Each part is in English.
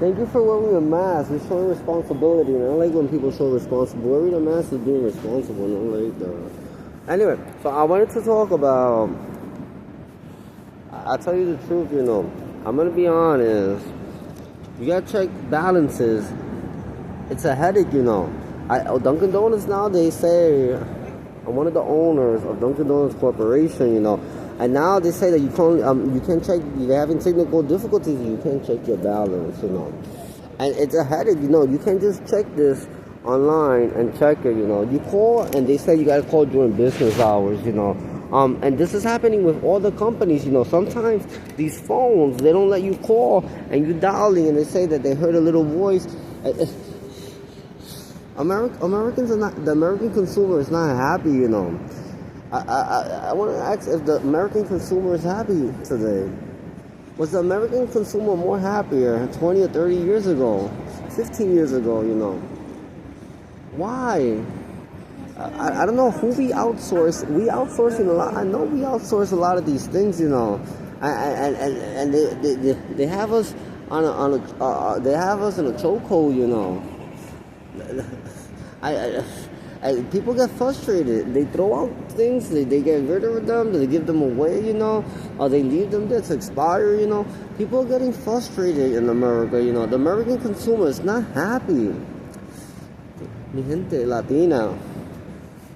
Thank you for wearing a mask. We're showing responsibility. And I don't like when people show responsible. Wearing a mask is being responsible. I don't like that. Anyway, so I wanted to talk about. I'll tell you the truth, I'm going to be honest. You got to check balances. It's a headache, Dunkin' Donuts now, they say, I'm one of the owners of Dunkin' Donuts Corporation, And now they say that you can't check, you're having technical difficulties, you can't check your balance, And it's a headache, you can't just check this online and check it, You call and they say you gotta call during business hours, And this is happening with all the companies, Sometimes these phones, they don't let you call and you dialing and they say that they heard a little voice. Americans are not, the American consumer is not happy, I want to ask if the American consumer is happy today. Was the American consumer more happier 20 or 30 years ago, 15 years ago, Why? I don't know who we outsource. We outsourcing a lot. I know we outsource a lot of these things, And they have us they have us in a chokehold, People get frustrated. They throw out things, they get rid of them, they give them away, or they leave them there to expire, People are getting frustrated in America, The American consumer is not happy. Mi gente latina.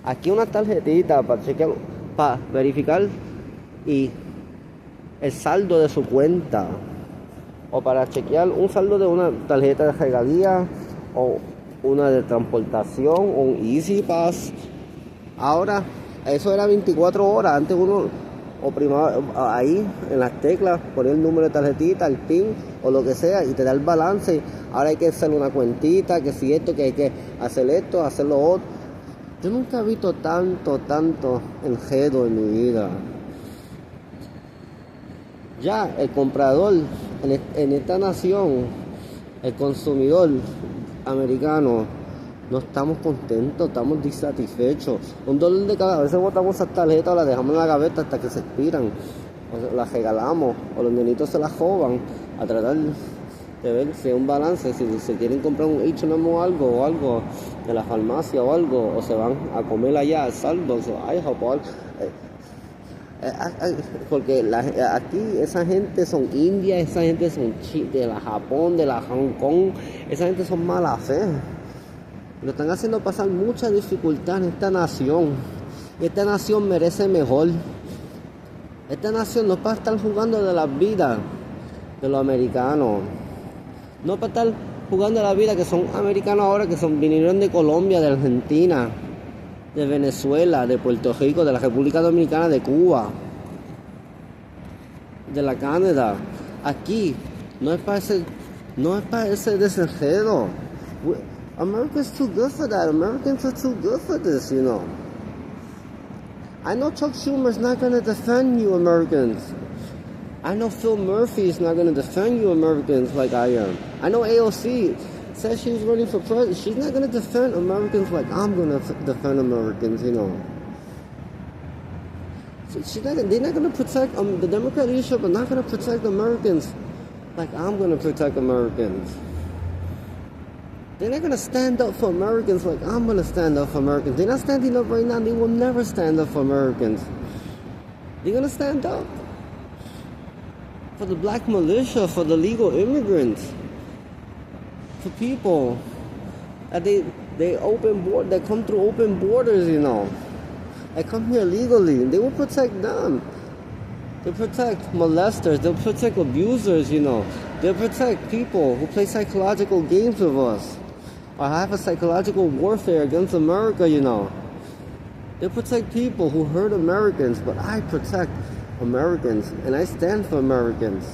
Aquí una tarjetita para chequear, para verificar y el saldo de su cuenta. O para chequear un saldo de una tarjeta de regalía o una de transportación o un Easy Pass. Ahora, eso era 24 horas. Antes uno oprimaba ahí en las teclas, ponía el número de tarjetita, el PIN o lo que sea y te da el balance. Ahora hay que hacer una cuentita, que si esto, que hay que hacer esto, hacer lo otro. Yo nunca he visto tanto enredo en mi vida. Ya el comprador en esta nación, el consumidor americano, no estamos contentos, estamos disatisfechos. Un dolor de cabeza. A veces botamos esas tarjetas o las dejamos en la gaveta hasta que se expiran. O las regalamos, o los nenitos se las roban a tratar de ver si hay un balance, si se quieren comprar un H&M o algo de la farmacia o algo, o se van a comer allá al saldo, porque aquí esa gente son India, esa gente son de la Japón, de la Hong Kong, esa gente son mala fe. Lo están haciendo pasar mucha dificultad en esta nación. Y esta nación merece mejor. Esta nación no es para estar jugando de las vidas de los americanos. No es para estar jugando de la vida que son americanos ahora, que vinieron de Colombia, de Argentina, de Venezuela, de Puerto Rico, de la República Dominicana, de Cuba, de la Canadá. Aquí no es para ese desenredo. America's too good for that. Americans are too good for this, I know Chuck Schumer's not going to defend you Americans. I know Phil Murphy is not going to defend you Americans like I am. I know AOC says she's running for president. She's not going to defend Americans like I'm going to defend Americans, They're not going to protect, the Democrat leadership are not going to protect Americans like I'm going to protect Americans. They're not going to stand up for Americans like I'm going to stand up for Americans. They're not standing up right now. They will never stand up for Americans. They're going to stand up for the black militia, for the legal immigrants, for people that they come through open borders, They come here legally. They will protect them. They'll protect molesters. They'll protect abusers, They'll protect people who play psychological games with us or have a psychological warfare against America, They'll protect people who hurt Americans, but I protect Americans and I stand for Americans.